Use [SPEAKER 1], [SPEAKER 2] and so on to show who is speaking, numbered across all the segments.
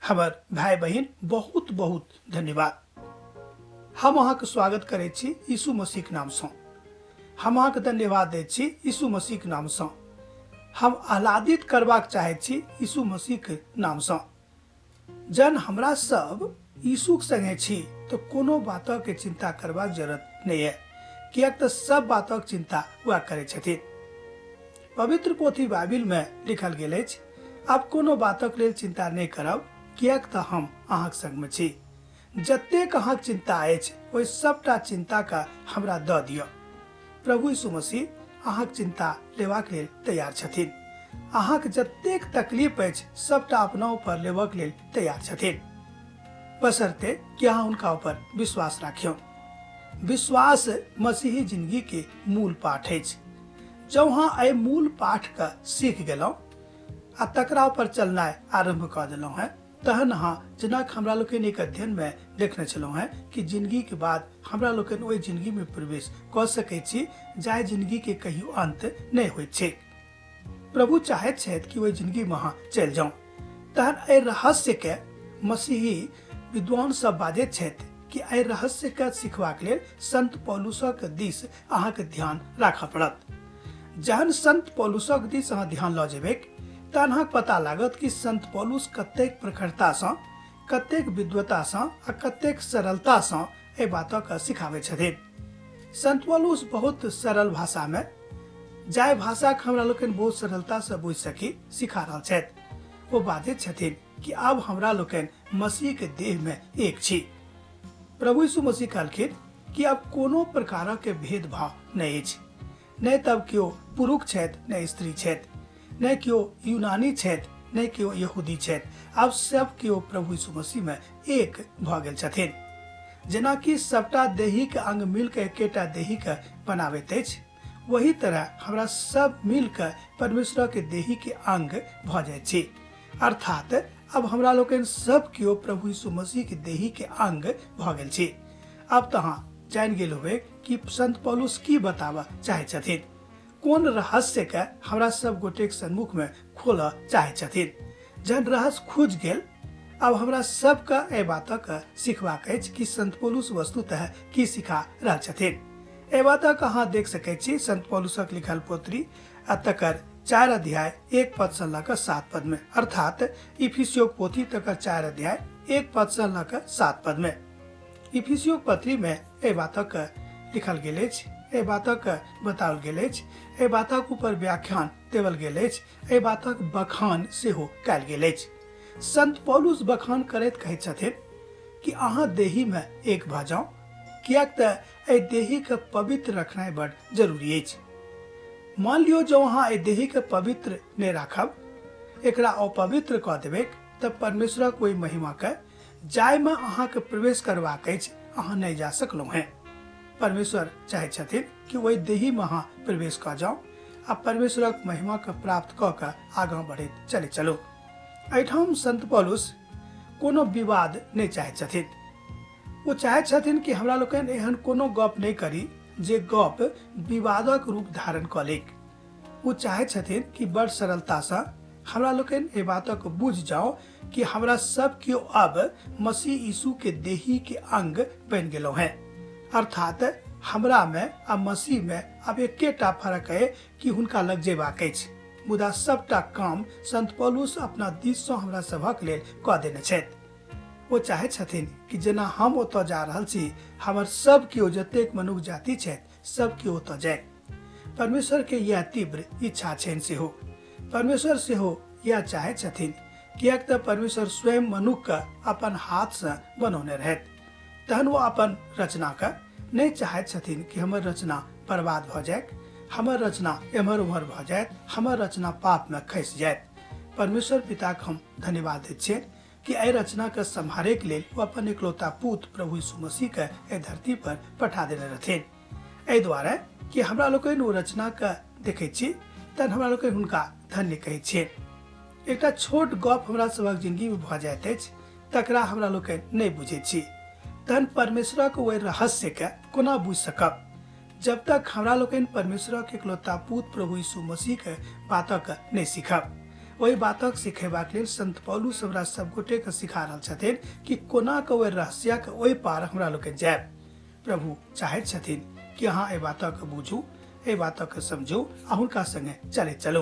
[SPEAKER 1] हमर भाई बहन बहुत बहुत धन्यवाद। हम अहाँके स्वागत करै छी यीशु मसीह के नाम से। हम अहाँके धन्यवाद दै छी यीशु मसीह के नाम से। हम आह्लादित करबाक चाहे छी यीशु मसीह के नाम से। जन हमरा सब यीशु के संगे छी तो कोनो बातक के चिंता करबाक जरूरत नहीं है, कियाक तो सब बातक चिंता वह करै छथिन। पवित्र पोथी बाइबिल में लिखल गेल अछि, आब कोनो बातक लेल चिंता नहीं करब, कियाक तो हम अहाँक संग में छी। जतेक अहाँक चिंता अछि ओहि सबटा चिंता का हमरा दऽ दिअ। प्रभु यीशु मसीह अहाँक चिंता लेबाक लेल तैयार छथिन। अहाँक जतेक तकलीफ अछि सबटा अपना ऊपर लेबाक लेल तैयार छथिन, बशर्ते कि अहाँ हुनका ऊपर विश्वास राखियौ। विश्वास मसीही जिंदगी के मूल पाठ अछि। जब अहाँ एहि मूल पाठ के सीख गेलहुँ आ तकरा पर चलनाइ आरंभ कऽ देलहुँ हैं, तहन अहाँ जेना हमरा लोकनि एक अध्ययन में देखने छलहुँ हैं कि जिंदगी के बाद हमरा लोकनि ओहि जिंदगी में प्रवेश कऽ सकैत छी जाहि जिंदगी के कहियो अंत नहीं होइत छै। प्रभु चाहैत छथि कि ओहि जिंदगी में अहाँ चलि जाउ। तहन एहि रहस्य के मसीही विद्वान सब बाजैत छथि कि एहि रहस्य के सिखबाक लेल संत पौलुसक दिस अहाँके ध्यान राखऽ पड़त। जहन संत पौलुसक दिस अहाँ ध्यान लऽ जेबै तहन अहाँके पता लागत कि संत पौलुस कतेक प्रखरता सँ, कतेक विद्वता सँ आ कतेक सरलता सँ एहि बातक सिखाबै छथिन। संत पौलुस बहुत सरल भाषा में, जाहि भाषा के हमरा लोकनि बहुत सरलता से बुझि सकी, सिखा रहल छथि। वो बाजैत छथिन कि आब हमरा लोकनि मसीह के देह में एक छी। प्रभु यीशु मसीह कहलखिन कि आब कोनो प्रकारक के भेदभाव नहीं अछि। नहीं तब केओ पुरुष छथि, नहीं स्त्री छथि, नहीं केओ यूनानी छथि, नहीं केओ यहूदी छथि। आब सब केओ प्रभु यीशु मसीह में एक भऽ गेल छथिन। जेना कि सबटा देही के अंग मिल के एकेटा देही के बनाबैत अछि, वही तरह हमरा सब मिल के परमेश्वर के देही के अंग भऽ जाइ छी। अर्थात अब हमरा लोकनि सब केओ प्रभु यीशु मसीह के देही के अंग भऽ गेल छी। अब तो अहाँ जानि गेल होबै कि संत पौलुस की बताबऽ चाहे छथिन, कोन रहस्य के हमरा सब गोटे के सम्मुख में खोलऽ चाहे छथिन। जहन रहस्य खुज गेल, अब हमरा सबके एहि बातक सिखबाक अछि कि संत पौलुस वस्तुतः की सिखा रहल छथिन। एहि बातक अहाँ देख सकैत छी संत पौलुसक लिखल पोथी आ तकर 4 अध्याय 1 पद से लऽ कऽ 7 पद में, अर्थात इफिसियों पोथी तकर 4 अध्याय 1 पद से लऽ कऽ 7 पद में। इफिसियों पत्री में एहि बातक लिखल गेल अछि, एहि बातक बताओल गेल अछि, एहि बातक ऊपर व्याख्यान देवल गेल अछि, एहि बातक बखान सेहो कयल गेल अछि। संत पौलुस बखान करैत कहैत छथिन कि अहाँ देही में एक भऽ जाउ, कियाक तऽ एहि देही के पवित्र रखनाइ बड़ जरूरी अछि। मान लियो जो अहाँ एहि देही के पवित्र नहि राखब, एकरा अपवित्र कऽ देबै, तब परमेश्वरक ओहि महिमा के जाहि में अहाँके प्रवेश करबाक अछि अहाँ नहीं जा सकलहुँ हैं। परमेश्वर चाहे छथिन कि ओहि देही में अहाँ प्रवेश कऽ जाउ आ परमेश्वरक महिमा के प्राप्त कऽ कऽ आगाँ बढ़ैत चले चलू। एहिठाम संत पौलुस कोनो विवाद नहीं चाहे छथिन। वो चाहे छथिन कि हमरा लोकनि एहन कोनो गप नहीं करी जे गप विवादक रूप धारण कऽ लेक। वो चाहे छथिन कि बड़ सरलता सँ हमरा लोकनि एहि बातक बुझ जाओ कि हमरा सब केओ अब मसीह यीशु के देही के अंग बनि गेलहुँ हैं। अर्थात हमरा में आ मसीह में अब एकेटा फर्क है कि हुनका लग जेबाक अछि, मुदा सबटा काम संत पौलुस अपना दिस सँ हमरा सभक लेल कऽ देने छथि। वो चाहे छथिन कि जेना हम ओतऽ जा रहल छी, हमर सब केओ जतेक मनुष्य जाति छथि सब केओ ओतऽ जाय। परमेश्वर के यह तीव्र इच्छा छनि सेहो। परमेश्वर सेहो यह चाहे छथिन, कियाक तऽ परमेश्वर स्वयं मनुष्य के अपन हाथ से बनौने रहथि। तहन वो अपन रचना के नहीं चाहैत छथिन कि हमर रचना बर्बाद भऽ जाए, हमर रचना एम्हर उम्हर भऽ जाए, हमर रचना पाप में खसि जाए। परमेश्वर पिता के हम धन्यवाद दैत छियै कि एहि रचना के सम्हारे के लेल वो अपन इकलौता पुत्र प्रभु यीशु मसीह के एहि धरती पर पठा देने रहथिन। एहि दुआरे कि हमरा लोकनि ओ रचना के देखैत छी तहन हमरा लोकनि हुनका धन्य कहैत छियै। एकटा छोट गप हमरा सभक जिंदगी में भऽ जाइत अछि, तकरा हमरा लोकनि नहीं बुझैत छी, तहन परमेश्वरक ओहि रहस्य के कोना बुझि सकब। जब तक हमरा लोकनि परमेश्वरक इकलौता पुत्र प्रभु यीशु मसीह के बातक नहीं सीखब। ओहि बातक सिखेबाक लेल संत पौलुस हमरा सब गोटे के सिखा रहल छथिन कि कोना के ओहि रहस्यक ओहि पार हमरा लोग जायब। प्रभु चाहैत छथिन कि अहाँ एहि बातक बुझू, एहि बातक समझू आ हुनका संगे चलैत चलू।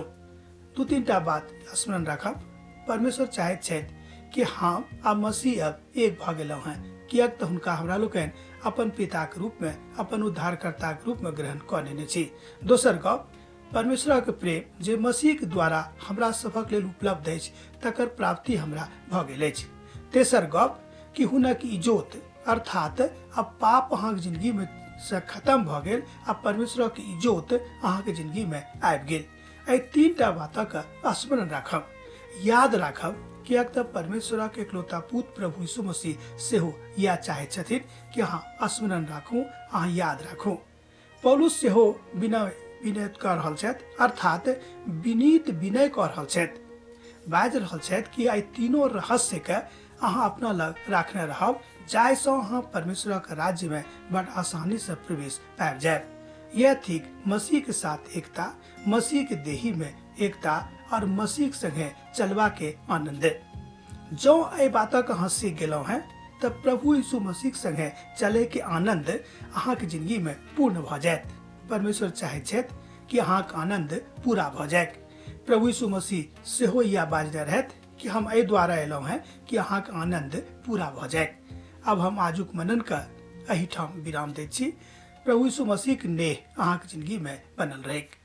[SPEAKER 1] दू तीनटा बात स्मरण राखब। परमेश्वर चाहैत छथि कि हम आ मसीह अब एक भऽ गेलहुँ हैं, किएक तऽ हुनका हमरा लोकनि अपन पिता के रूप में, अपन उद्धारकर्ता के रूप में ग्रहण कऽ लेने छी। दोसर गप, परमेश्वरक प्रेम जे मसीह के द्वारा हमरा सभक लेल उपलब्ध अछि तकर प्राप्ति हमरा भऽ गेल अछि। तेसर गप कि हुनक इजोत अर्थात अब पाप अहाँक जिंदगी में से खत्म भऽ गेल आ परमेश्वरक इजोत अहाँक जिंदगी में आबि गेल। एहि तीनटा बातक स्मरण राखब, याद राखब, किएक तऽ परमेश्वरक एकलौता पुत्र प्रभु यीशु मसीह सेहो इएह चाहैत छथिन कि अहाँ स्मरण राखू, अहाँ याद राखू। पौलुस सेहो विनय कऽ रहल छथि, अर्थात विनीत विनय कऽ रहल छथि। बाजि रहल छथि कि एहि तीनों रहस्य के अहाँ अपना लग राखने रहब, जाहिसँ अहाँ परमेश्वरक राज्य में बड़ आसानी से प्रवेश पाबि जायब। यह थिक मसीह के साथ एकता, मसीह के देही में एकता और मसीह संगे चलवा के आनंद। जो एहि बातक अहाँ सीख गेलहुँ हैं तऽ प्रभु यीशु मसीह संगे चले के आनंद अहाँ के जिंदगी में पूर्ण भऽ जायत। परमेश्वर चाहैत छथि कि अहाँक आनंद पूरा भऽ जायक। प्रभु यीशु मसीह सेहो इएह बाजने रहथि कि हम एहि द्वारा एलहुँ हैं कि अहाँक आनंद पूरा भऽ जायक। अब हम आजुक मनन के एहिठाम विराम दैत छी। प्रभु यीशु मसीह के नेह अहाँक जिंदगी में बनल रहेक।